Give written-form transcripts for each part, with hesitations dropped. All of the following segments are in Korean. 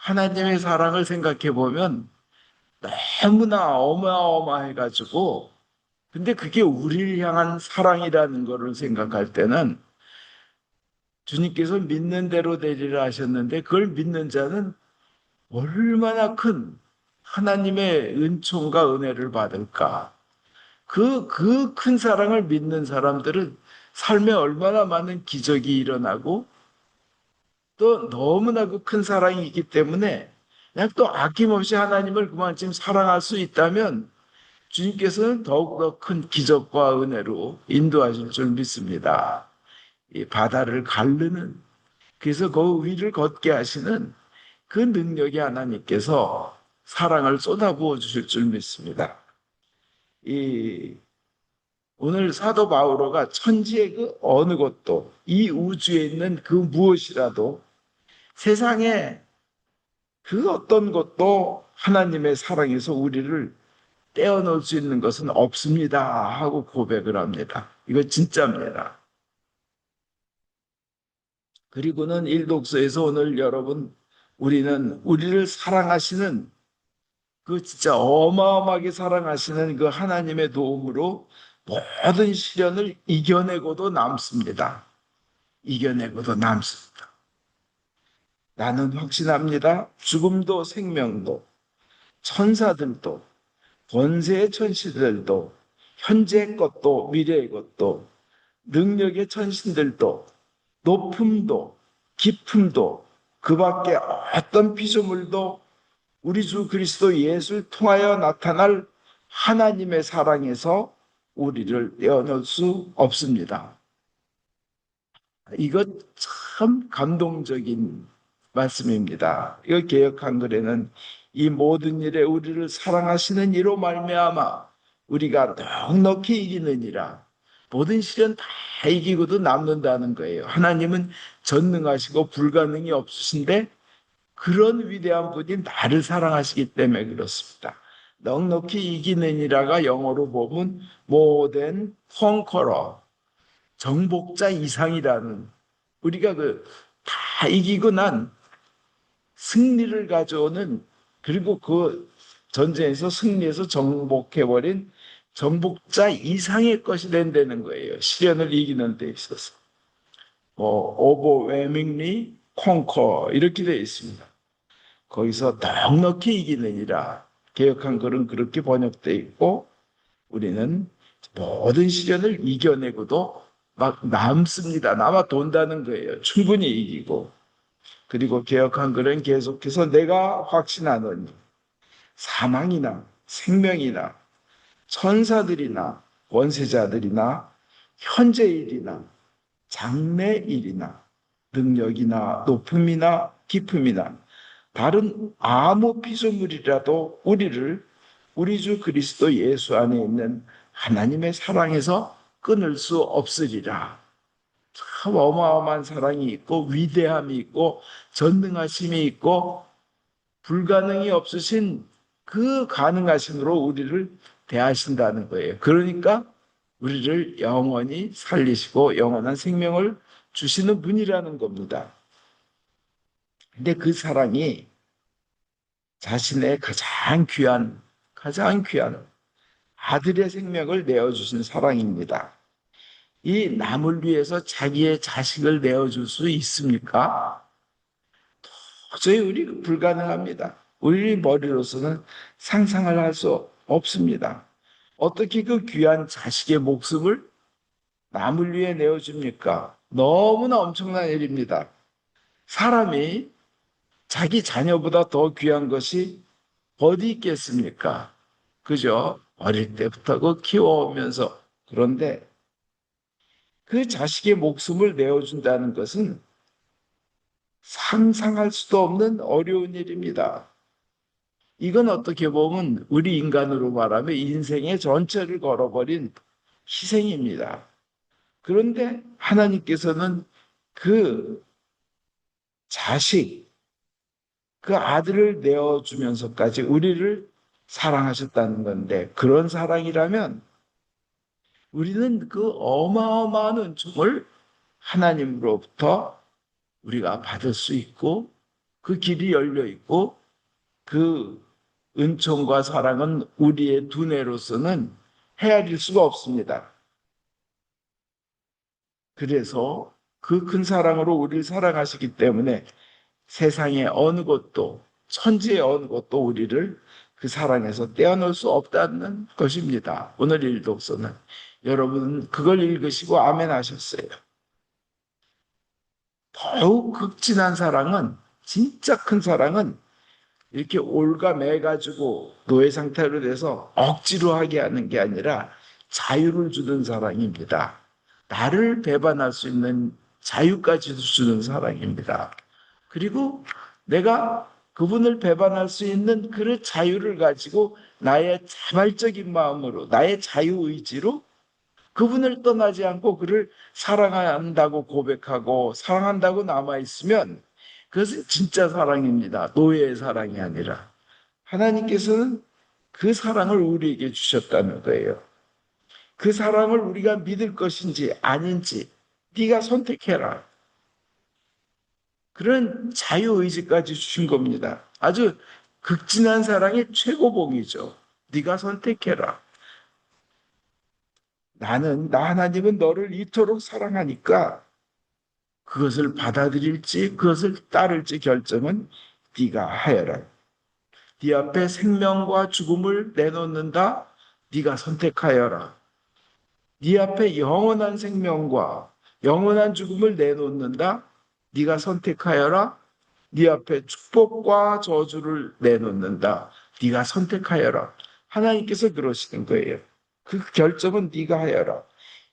하나님의 사랑을 생각해 보면 너무나 어마어마해가지고, 근데 그게 우리를 향한 사랑이라는 거를 생각할 때는 주님께서 믿는 대로 되리라 하셨는데 그걸 믿는 자는 얼마나 큰 하나님의 은총과 은혜를 받을까. 그 큰 사랑을 믿는 사람들은 삶에 얼마나 많은 기적이 일어나고 또 너무나 그 큰 사랑이 있기 때문에 그냥 또 아낌없이 하나님을 그만큼 사랑할 수 있다면 주님께서는 더욱더 큰 기적과 은혜로 인도하실 줄 믿습니다. 이 바다를 가르는 그래서 그 위를 걷게 하시는 그 능력이 하나님께서 사랑을 쏟아부어 주실 줄 믿습니다. 이 오늘 사도 바오로가 천지의 그 어느 것도 이 우주에 있는 그 무엇이라도 세상에 그 어떤 것도 하나님의 사랑에서 우리를 떼어놓을 수 있는 것은 없습니다 하고 고백을 합니다. 이거 진짜입니다. 그리고는 일독서에서 오늘 여러분 우리는 우리를 사랑하시는 그 진짜 어마어마하게 사랑하시는 그 하나님의 도움으로 모든 시련을 이겨내고도 남습니다. 이겨내고도 남습니다. 나는 확신합니다. 죽음도 생명도 천사들도 권세의 천시들도 현재의 것도 미래의 것도 능력의 천신들도 높음도 깊음도 그 밖에 어떤 피조물도 우리 주 그리스도 예수를 통하여 나타날 하나님의 사랑에서 우리를 떼어놓을 수 없습니다. 이것 참 감동적인 말씀입니다. 이거 개역 한글에는 이 모든 일에 우리를 사랑하시는 이로 말미암아 우리가 넉넉히 이기느니라. 모든 시련 다 이기고도 남는다는 거예요. 하나님은 전능하시고 불가능이 없으신데 그런 위대한 분이 나를 사랑하시기 때문에 그렇습니다. 넉넉히 이기느니라가 영어로 보면 more than conqueror, 정복자 이상이라는 우리가 그 다 이기고 난 승리를 가져오는 그리고 그 전쟁에서 승리해서 정복해버린 정복자 이상의 것이 된다는 거예요. 시련을 이기는 데 있어서. overwhelmingly conquer 이렇게 되어 있습니다. 거기서 넉넉히 이기느니라. 개역한 글은 그렇게 번역되어 있고 우리는 모든 시련을 이겨내고도 막 남습니다. 남아 돈다는 거예요. 충분히 이기고. 그리고 개혁한 글은 계속해서 내가 확신하노니 사망이나 생명이나 천사들이나 원세자들이나 현재일이나 장래일이나 능력이나 높음이나 깊음이나 다른 아무 피조물이라도 우리를 우리 주 그리스도 예수 안에 있는 하나님의 사랑에서 끊을 수 없으리라. 참 어마어마한 사랑이 있고 위대함이 있고 전능하심이 있고 불가능이 없으신 그 가능하심으로 우리를 대하신다는 거예요. 그러니까 우리를 영원히 살리시고 영원한 생명을 주시는 분이라는 겁니다. 근데 그 사랑이 자신의 가장 귀한 아들의 생명을 내어주신 사랑입니다. 이 남을 위해서 자기의 자식을 내어줄 수 있습니까? 도저히 우리 불가능합니다. 우리 머리로서는 상상을 할 수 없습니다. 어떻게 그 귀한 자식의 목숨을 남을 위해 내어줍니까? 너무나 엄청난 일입니다. 사람이 자기 자녀보다 더 귀한 것이 어디 있겠습니까? 그죠? 어릴 때부터 그 키워오면서. 그런데 그 자식의 목숨을 내어준다는 것은 상상할 수도 없는 어려운 일입니다. 이건 어떻게 보면 우리 인간으로 말하면 인생의 전체를 걸어버린 희생입니다. 그런데 하나님께서는 그 자식, 그 아들을 내어주면서까지 우리를 사랑하셨다는 건데 그런 사랑이라면 우리는 그 어마어마한 은총을 하나님으로부터 우리가 받을 수 있고 그 길이 열려 있고 그 은총과 사랑은 우리의 두뇌로서는 헤아릴 수가 없습니다. 그래서 그 큰 사랑으로 우리를 사랑하시기 때문에 세상의 어느 것도, 천지의 어느 것도 우리를 그 사랑에서 떼어놓을 수 없다는 것입니다. 오늘 일독서는. 여러분 그걸 읽으시고 아멘 하셨어요. 더욱 극진한 사랑은, 진짜 큰 사랑은 이렇게 올가매가지고 노예 상태로 돼서 억지로 하게 하는 게 아니라 자유를 주는 사랑입니다. 나를 배반할 수 있는 자유까지도 주는 사랑입니다. 그리고 내가 그분을 배반할 수 있는 그 자유를 가지고 나의 자발적인 마음으로, 나의 자유의지로 그분을 떠나지 않고 그를 사랑한다고 고백하고 사랑한다고 남아있으면 그것은 진짜 사랑입니다. 노예의 사랑이 아니라. 하나님께서는 그 사랑을 우리에게 주셨다는 거예요. 그 사랑을 우리가 믿을 것인지 아닌지 네가 선택해라. 그런 자유의지까지 주신 겁니다. 아주 극진한 사랑의 최고봉이죠. 네가 선택해라. 나 하나님은 너를 이토록 사랑하니까 그것을 받아들일지 그것을 따를지 결정은 네가 하여라. 네 앞에 생명과 죽음을 내놓는다. 네가 선택하여라. 네 앞에 영원한 생명과 영원한 죽음을 내놓는다. 네가 선택하여라. 네 앞에 축복과 저주를 내놓는다. 네가 선택하여라. 하나님께서 그러시는 거예요. 그 결정은 네가 하여라.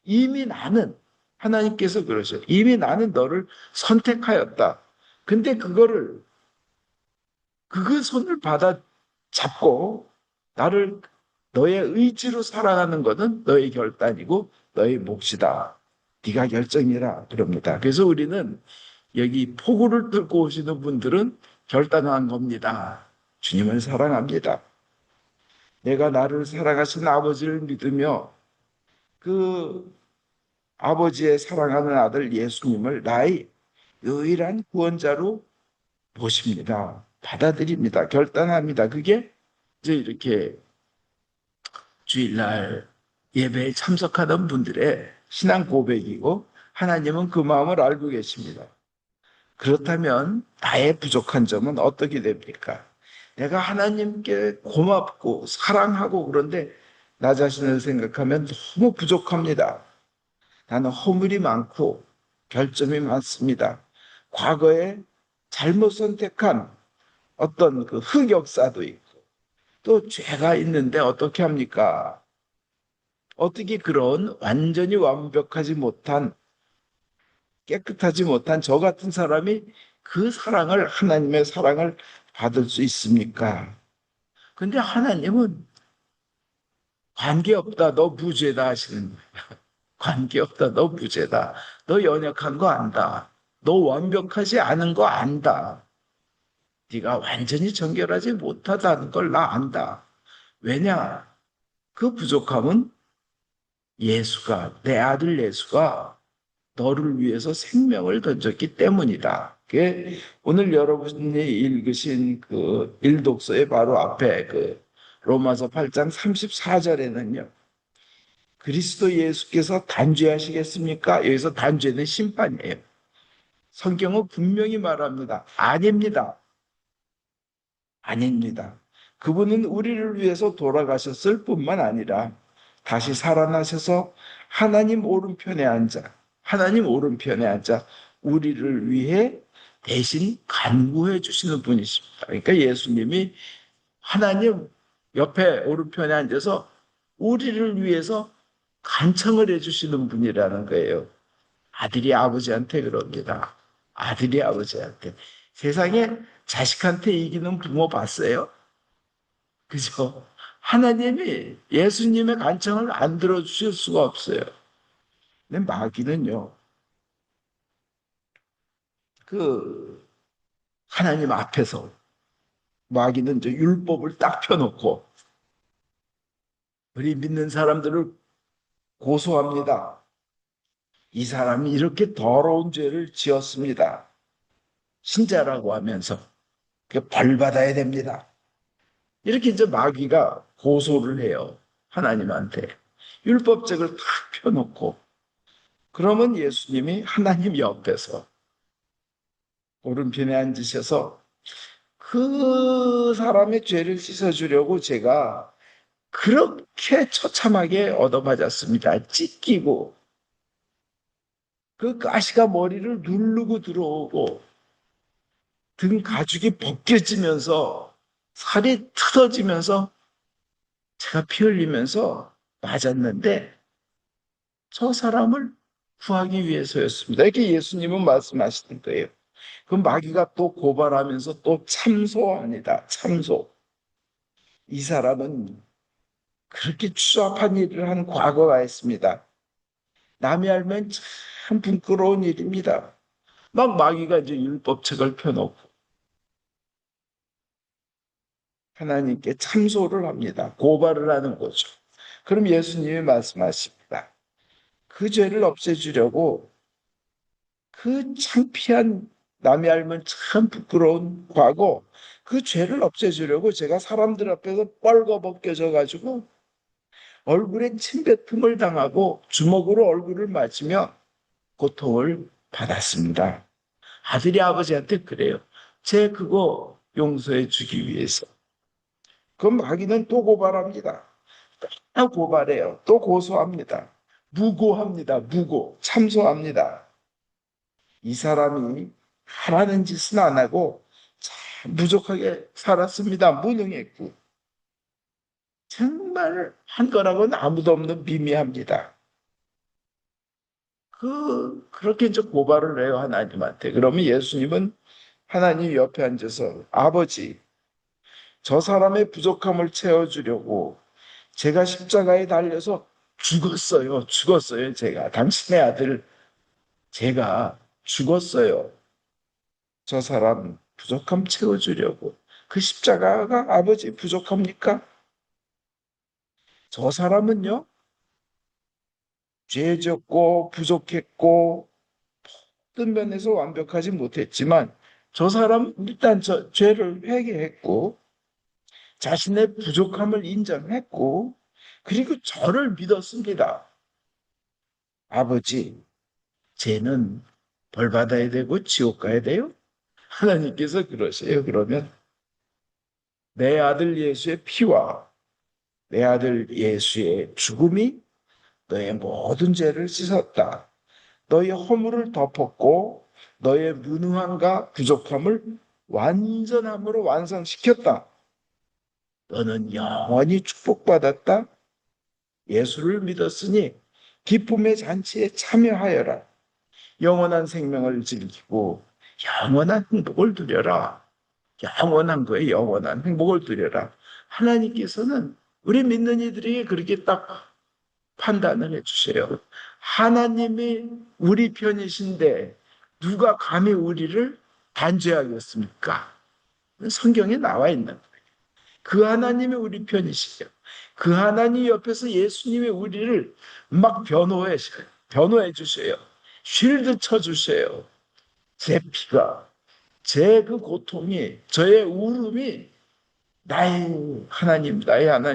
이미 나는 하나님께서 그러셔요. 이미 나는 너를 선택하였다. 근데 그 손을 받아 잡고 나를 너의 의지로 살아가는 것은 너의 결단이고 너의 몫이다. 네가 결정이라 그럽니다. 그래서 우리는 여기 포구를 뚫고 오시는 분들은 결단한 겁니다. 주님을 사랑합니다. 내가 나를 사랑하신 아버지를 믿으며 그 아버지의 사랑하는 아들 예수님을 나의 유일한 구원자로 모십니다. 받아들입니다. 결단합니다. 그게 이제 이렇게 주일날 예배에 참석하던 분들의 신앙 고백이고 하나님은 그 마음을 알고 계십니다. 그렇다면 나의 부족한 점은 어떻게 됩니까? 내가 하나님께 고맙고 사랑하고 그런데 나 자신을 생각하면 너무 부족합니다. 나는 허물이 많고 결점이 많습니다. 과거에 잘못 선택한 어떤 그 흑역사도 있고 또 죄가 있는데 어떻게 합니까? 어떻게 그런 완전히 완벽하지 못한 깨끗하지 못한 저 같은 사람이 그 사랑을 하나님의 사랑을 받을 수 있습니까? 근데 하나님은 관계없다 너 무죄다 하시는 거예요. 관계없다 너 무죄다. 너 연약한 거 안다. 너 완벽하지 않은 거 안다. 네가 완전히 정결하지 못하다는 걸 나 안다. 왜냐? 그 부족함은 예수가 내 아들 예수가 너를 위해서 생명을 던졌기 때문이다. 그게 오늘 여러분이 읽으신 그 일독서의 바로 앞에 그 로마서 8장 34절에는요. 그리스도 예수께서 단죄하시겠습니까? 여기서 단죄는 심판이에요. 성경은 분명히 말합니다. 아닙니다. 아닙니다. 그분은 우리를 위해서 돌아가셨을 뿐만 아니라 다시 살아나셔서 하나님 오른편에 앉아 우리를 위해 대신 간구해 주시는 분이십니다. 그러니까 예수님이 하나님 옆에 오른편에 앉아서 우리를 위해서 간청을 해 주시는 분이라는 거예요. 아들이 아버지한테 그럽니다. 아들이 아버지한테. 세상에 자식한테 이기는 부모 봤어요? 그죠? 하나님이 예수님의 간청을 안 들어주실 수가 없어요. 근데 마귀는요, 그, 하나님 앞에서 마귀는 이제 율법을 딱 펴놓고 우리 믿는 사람들을 고소합니다. 이 사람이 이렇게 더러운 죄를 지었습니다. 신자라고 하면서. 벌 받아야 됩니다. 이렇게 이제 마귀가 고소를 해요. 하나님한테. 율법책을 탁 펴놓고. 그러면 예수님이 하나님 옆에서 오른편에 앉으셔서 그 사람의 죄를 씻어주려고 제가 그렇게 처참하게 얻어맞았습니다. 찢기고 그 가시가 머리를 누르고 들어오고 등 가죽이 벗겨지면서 살이 틀어지면서 제가 피 흘리면서 맞았는데 저 사람을 구하기 위해서였습니다. 이렇게 예수님은 말씀하시는 거예요. 그 마귀가 또 고발하면서 또 참소합니다. 참소. 이 사람은 그렇게 추잡한 일을 한 과거가 있습니다. 남이 알면 참 부끄러운 일입니다. 막 마귀가 이제 율법책을 펴놓고 하나님께 참소를 합니다. 고발을 하는 거죠. 그럼 예수님이 말씀하십니다. 그 죄를 없애주려고 그 창피한 남이 알면 참 부끄러운 과거 그 죄를 없애주려고 제가 사람들 앞에서 뻘거벗겨져 가지고 얼굴에 침뱉음을 당하고 주먹으로 얼굴을 맞으며 고통을 받았습니다. 아들이 아버지한테 그래요. 제 그거 용서해 주기 위해서. 그럼 마귀는 또 고발합니다. 또 고발해요. 또 고소합니다. 무고합니다. 무고. 참소합니다. 이 사람이 하라는 짓은 안 하고 참 부족하게 살았습니다. 무능했고. 정말 한 거라고는 아무도 없는 미미합니다. 그렇게 이제 고발을 해요, 하나님한테. 그러면 예수님은 하나님 옆에 앉아서 아버지, 저 사람의 부족함을 채워주려고 제가 십자가에 달려서 죽었어요. 죽었어요, 제가. 당신의 아들, 제가 죽었어요. 저 사람 부족함 채워주려고. 그 십자가가 아버지 부족합니까? 저 사람은요, 죄 졌고 부족했고 어떤 면에서 완벽하지 못했지만 저 사람은 일단 저 죄를 회개했고 자신의 부족함을 인정했고 그리고 저를 믿었습니다. 아버지, 쟤는 벌 받아야 되고 지옥 가야 돼요? 하나님께서 그러세요. 그러면 내 아들 예수의 피와 내 아들 예수의 죽음이 너의 모든 죄를 씻었다. 너의 허물을 덮었고 너의 무능함과 부족함을 완전함으로 완성시켰다. 너는 영원히 축복받았다. 예수를 믿었으니 기쁨의 잔치에 참여하여라. 영원한 생명을 즐기고 영원한 행복을 누려라. 영원한 거에 영원한 행복을 누려라. 하나님께서는 우리 믿는 이들에게 그렇게 딱 판단을 해주세요. 하나님이 우리 편이신데 누가 감히 우리를 단죄하겠습니까? 성경에 나와 있는 거예요. 그 하나님이 우리 편이시죠. 그 하나님 옆에서 예수님이 우리를 막 변호해 주세요. 쉴드 쳐 주세요. 제 피가, 제 그 고통이, 저의 울음이 나의 하나님,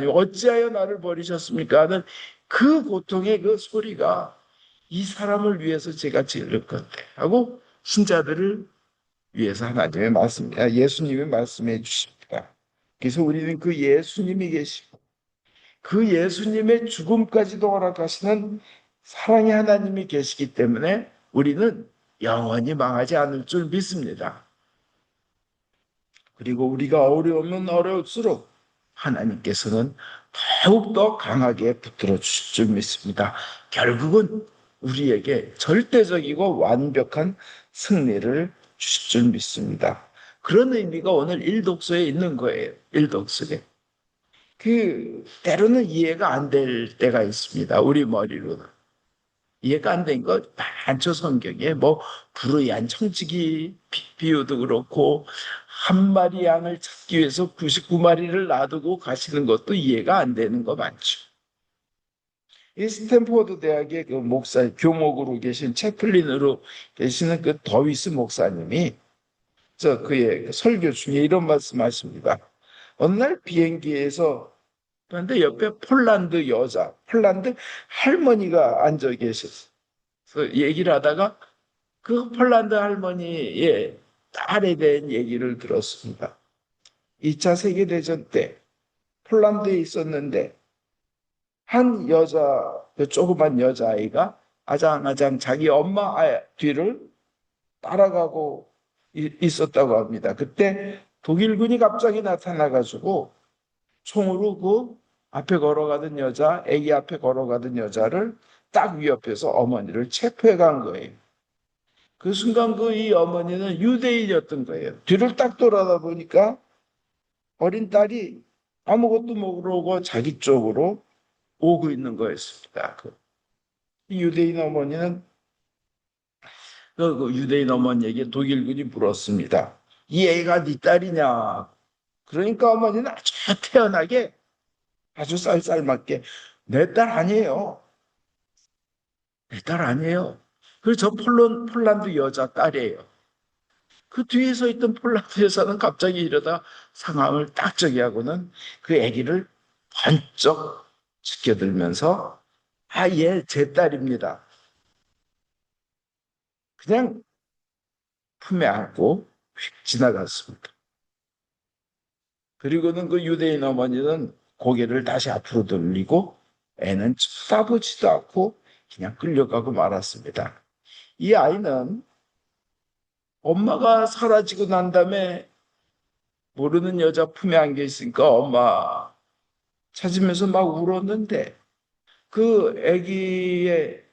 어찌하여 나를 버리셨습니까? 하는 그 고통의 그 소리가 이 사람을 위해서 제가 지을 건데 하고 신자들을 위해서 예수님이 말씀해 주십니다. 그래서 우리는 그 예수님이 계시고 그 예수님의 죽음까지도 허락하시는 사랑의 하나님이 계시기 때문에 우리는 영원히 망하지 않을 줄 믿습니다. 그리고 우리가 어려우면 어려울수록 하나님께서는 더욱더 강하게 붙들어 주실 줄 믿습니다. 결국은 우리에게 절대적이고 완벽한 승리를 주실 줄 믿습니다. 그런 의미가 오늘 일독서에 있는 거예요. 일독서에. 때로는 이해가 안 될 때가 있습니다. 우리 머리로는. 이해가 안 된 거 많죠, 성경에. 뭐, 불의한 청지기 비유도 그렇고, 한 마리 양을 찾기 위해서 99마리를 놔두고 가시는 것도 이해가 안 되는 거 많죠. 이 스탠포드 대학의 그 교목으로 계신 채플린으로 계시는 그 더위스 목사님이 그의 설교 중에 이런 말씀하십니다. 어느 날 비행기에서 그런데 옆에 폴란드 여자, 폴란드 할머니가 앉아 계셨어요. 그래서 얘기를 하다가 그 폴란드 할머니의 딸에 대한 얘기를 들었습니다. 2차 세계대전 때 폴란드에 있었는데 한 그 조그만 여자아이가 아장아장 자기 엄마 뒤를 따라가고 있었다고 합니다. 그때 독일군이 갑자기 나타나가지고 총으로 그 앞에 걸어가던 아기 앞에 걸어가던 여자를 딱 위협해서 어머니를 체포해 간 거예요. 그 순간 그 이 어머니는 유대인이었던 거예요. 뒤를 딱 돌아다 보니까 어린 딸이 아무것도 모르고 자기 쪽으로 오고 있는 거였습니다. 이 유대인 어머니는 그 유대인 어머니에게 독일군이 물었습니다. 이 애가 네 딸이냐? 그러니까 어머니는 아주 태연하게 아주 쌀쌀맞게 내 딸 아니에요. 내 딸 아니에요. 그래서 저 폴란드 여자 딸이에요. 그 뒤에 서 있던 폴란드 여자는 갑자기 이러다 상황을 딱 저기 하고는 그 아기를 번쩍 지켜들면서 아, 얘 제 딸입니다. 그냥 품에 안고 휙 지나갔습니다. 그리고는 그 유대인 어머니는 고개를 다시 앞으로 돌리고 애는 쳐다보지도 않고 그냥 끌려가고 말았습니다. 이 아이는 엄마가 사라지고 난 다음에 모르는 여자 품에 안겨 있으니까 엄마 찾으면서 막 울었는데 그 아기의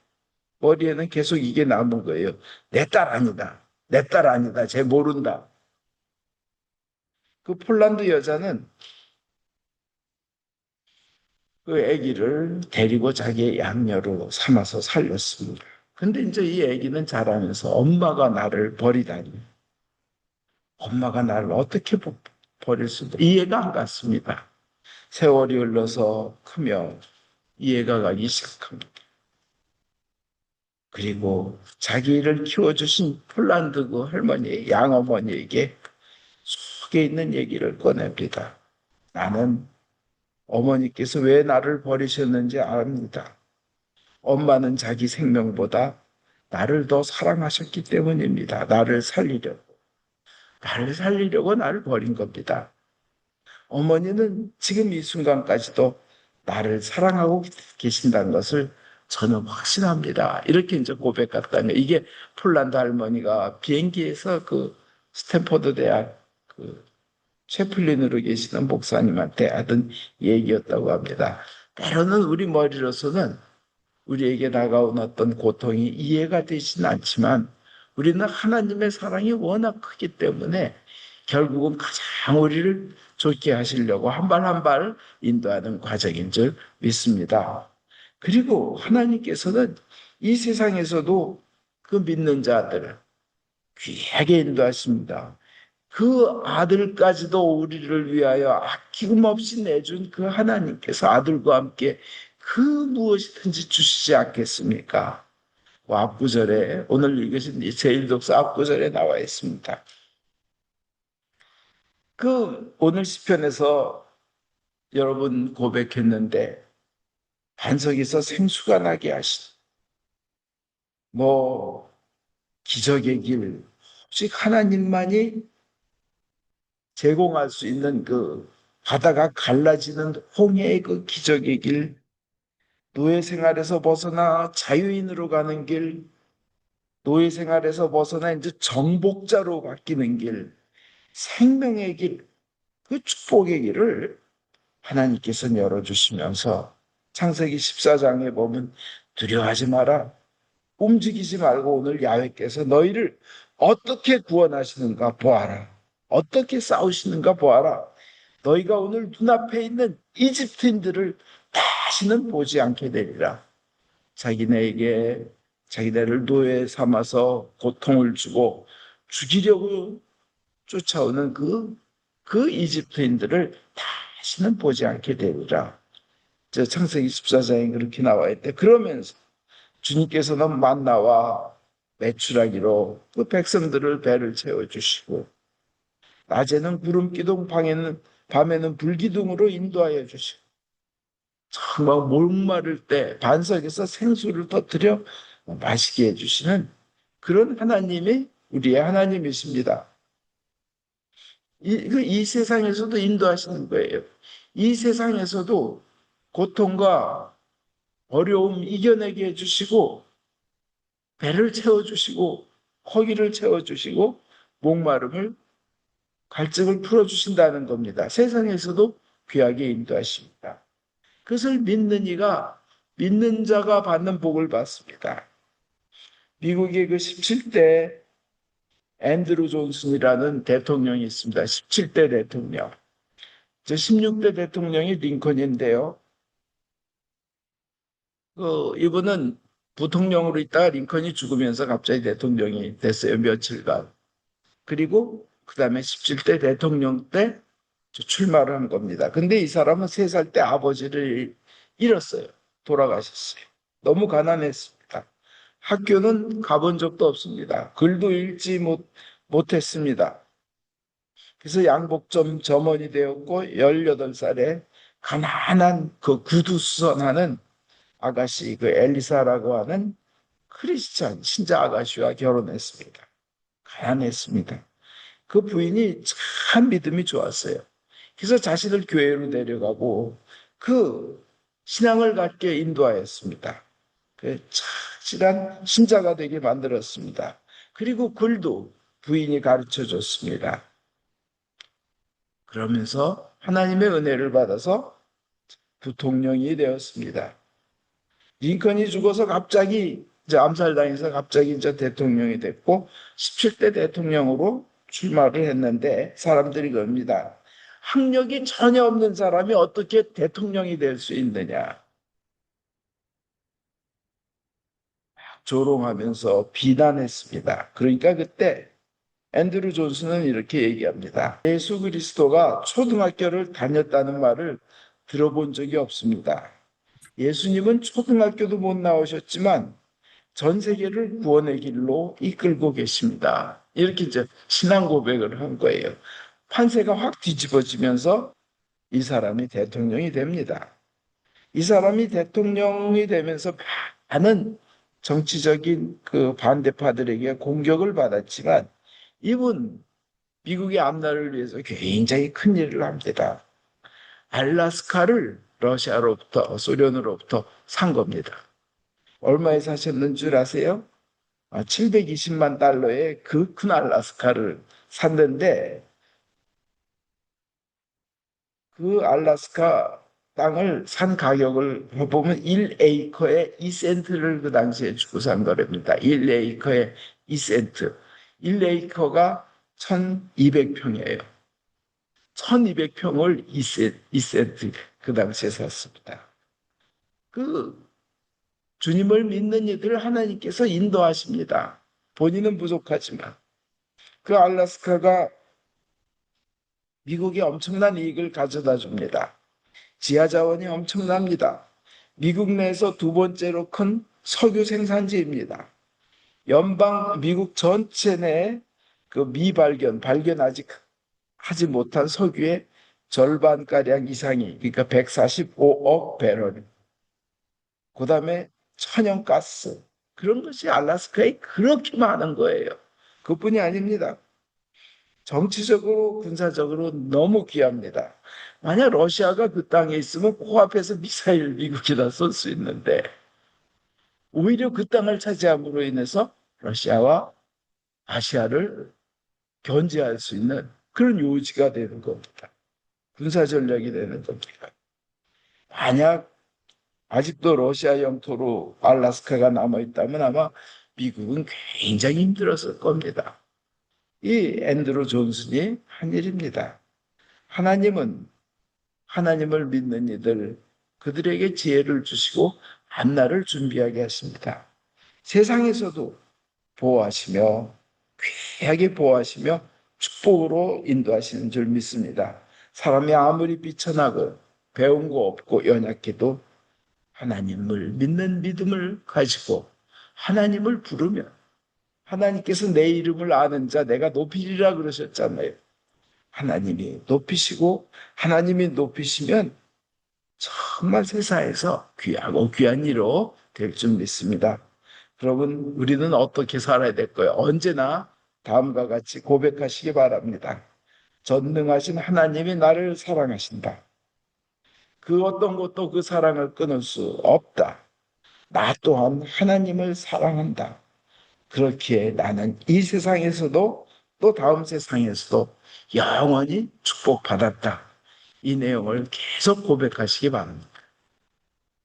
머리에는 계속 이게 남은 거예요. 내 딸 아니다. 내 딸 아니다. 쟤 모른다. 그 폴란드 여자는 그 아기를 데리고 자기의 양녀로 삼아서 살렸습니다. 근데 이제 이 아기는 자라면서 엄마가 나를 버리다니. 엄마가 나를 어떻게 버릴 수도 이해가 안 갔습니다. 세월이 흘러서 크며 이해가 가기 시작합니다. 그리고 자기를 키워주신 폴란드 그 할머니, 양어머니에게 속에 있는 얘기를 꺼냅니다. 나는 어머니께서 왜 나를 버리셨는지 압니다. 엄마는 자기 생명보다 나를 더 사랑하셨기 때문입니다. 나를 살리려고 나를 버린 겁니다. 어머니는 지금 이 순간까지도 나를 사랑하고 계신다는 것을 저는 확신합니다. 이렇게 이제 고백했다면 이게 폴란드 할머니가 비행기에서 그 스탠퍼드 대학 그 채플린으로 계시는 목사님한테 하던 얘기였다고 합니다. 때로는 우리 머리로서는 우리에게 다가온 어떤 고통이 이해가 되지는 않지만 우리는 하나님의 사랑이 워낙 크기 때문에 결국은 가장 우리를 좋게 하시려고 한 발 한 발 인도하는 과정인 줄 믿습니다. 그리고 하나님께서는 이 세상에서도 그 믿는 자들을 귀하게 인도하십니다. 그 아들까지도 우리를 위하여 아낌없이 내준 그 하나님께서 아들과 함께 그 무엇이든지 주시지 않겠습니까? 앞구절에 오늘 읽으신 제1독서 앞구절에 나와 있습니다. 그 오늘 시편에서 여러분 고백했는데 반석에서 생수가 나게 하신 뭐 기적의 길 오직 하나님만이 제공할 수 있는 그 바다가 갈라지는 홍해의 그 기적의 길 노예 생활에서 벗어나 자유인으로 가는 길 노예 생활에서 벗어나 이제 정복자로 바뀌는 길 생명의 길 그 축복의 길을 하나님께서 열어주시면서 창세기 14장에 보면 두려워하지 마라. 움직이지 말고 오늘 야훼께서 너희를 어떻게 구원하시는가 보아라. 어떻게 싸우시는가 보아라. 너희가 오늘 눈앞에 있는 이집트인들을 다시는 보지 않게 되리라. 자기네를 노예 삼아서 고통을 주고 죽이려고 쫓아오는 그 이집트인들을 다시는 보지 않게 되리라. 저 창세기 14장에 그렇게 나와 있대. 그러면서 주님께서는 만나와 메추라기로 그 백성들을 배를 채워주시고 낮에는 구름 기둥, 밤에는 불기둥으로 인도하여 주시고 정말 목마를 때 반석에서 생수를 터뜨려 마시게 해주시는 그런 하나님이 우리의 하나님이십니다. 이 세상에서도 인도하시는 거예요. 이 세상에서도 고통과 어려움 이겨내게 해주시고 배를 채워주시고 허기를 채워주시고 목마름을 갈증을 풀어주신다는 겁니다. 세상에서도 귀하게 인도하십니다. 그것을 믿는 이가 믿는 자가 받는 복을 받습니다. 미국의 그 17대 앤드루 존슨이라는 대통령이 있습니다. 17대 대통령. 16대 대통령이 링컨인데요. 이분은 부통령으로 있다가 링컨이 죽으면서 갑자기 대통령이 됐어요. 며칠간. 그리고 그 다음에 17대 대통령 때 출마를 한 겁니다. 근데 이 사람은 3살 때 아버지를 잃었어요. 돌아가셨어요. 너무 가난했습니다. 학교는 가본 적도 없습니다. 글도 읽지 못했습니다. 그래서 양복점 점원이 되었고 18살에 가난한 그 구두 수선하는 아가씨 그 엘리사라고 하는 크리스찬 신자 아가씨와 결혼했습니다. 가난했습니다. 그 부인이 참 믿음이 좋았어요. 그래서 자신을 교회로 데려가고 그 신앙을 갖게 인도하였습니다. 그 착실한 신자가 되게 만들었습니다. 그리고 글도 부인이 가르쳐 줬습니다. 그러면서 하나님의 은혜를 받아서 부통령이 되었습니다. 링컨이 죽어서 갑자기 이제 암살당해서 갑자기 이제 대통령이 됐고 17대 대통령으로 출마를 했는데 사람들이 그럽니다. 학력이 전혀 없는 사람이 어떻게 대통령이 될 수 있느냐. 조롱하면서 비난했습니다. 그러니까 그때 앤드루 존슨은 이렇게 얘기합니다. 예수 그리스도가 초등학교를 다녔다는 말을 들어본 적이 없습니다. 예수님은 초등학교도 못 나오셨지만 전 세계를 구원의 길로 이끌고 계십니다. 이렇게 이제 신앙 고백을 한 거예요. 판세가 확 뒤집어지면서 이 사람이 대통령이 됩니다. 이 사람이 대통령이 되면서 많은 정치적인 그 반대파들에게 공격을 받았지만 이분 미국의 앞날을 위해서 굉장히 큰 일을 합니다. 알라스카를 러시아로부터 소련으로부터 산 겁니다. 얼마에 사셨는 줄 아세요? 720만 달러의 그 큰 알라스카를 샀는데 그 알라스카 땅을 산 가격을 보면 1에이커에 2센트를 그 당시에 주고 산 거랍니다. 1에이커에 2센트. 1에이커가 1200평이에요. 1200평을 2센트 그 당시에 샀습니다. 그 주님을 믿는 이들을 하나님께서 인도하십니다. 본인은 부족하지만 그 알라스카가 미국에 엄청난 이익을 가져다 줍니다. 지하 자원이 엄청납니다. 미국 내에서 두 번째로 큰 석유 생산지입니다. 미국 전체 내에 그 발견 아직 하지 못한 석유의 절반가량 이상이, 그러니까 145억 배럴. 그 다음에 천연가스. 그런 것이 알라스카에 그렇게 많은 거예요. 그뿐이 아닙니다. 정치적으로, 군사적으로 너무 귀합니다. 만약 러시아가 그 땅에 있으면 코앞에서 미사일 미국이다 쏠 수 있는데, 오히려 그 땅을 차지함으로 인해서 러시아와 아시아를 견제할 수 있는 그런 요지가 되는 겁니다. 군사 전략이 되는 겁니다. 만약 아직도 러시아 영토로 알라스카가 남아있다면 아마 미국은 굉장히 힘들었을 겁니다. 이 앤드루 존슨이 한 일입니다. 하나님은 하나님을 믿는 이들, 그들에게 지혜를 주시고 앞날을 준비하게 하십니다. 세상에서도 보호하시며 귀하게 보호하시며 축복으로 인도하시는 줄 믿습니다. 사람이 아무리 비천하고 배운 거 없고 연약해도 하나님을 믿는 믿음을 가지고 하나님을 부르면 하나님께서 내 이름을 아는 자 내가 높이리라 그러셨잖아요. 하나님이 높이시고 하나님이 높이시면 정말 세상에서 귀하고 귀한 일로 될 줄 믿습니다. 여러분, 우리는 어떻게 살아야 될까요? 언제나 다음과 같이 고백하시기 바랍니다. 전능하신 하나님이 나를 사랑하신다. 그 어떤 것도 그 사랑을 끊을 수 없다. 나 또한 하나님을 사랑한다. 그렇기에 나는 이 세상에서도 또 다음 세상에서도 영원히 축복받았다. 이 내용을 계속 고백하시기 바랍니다.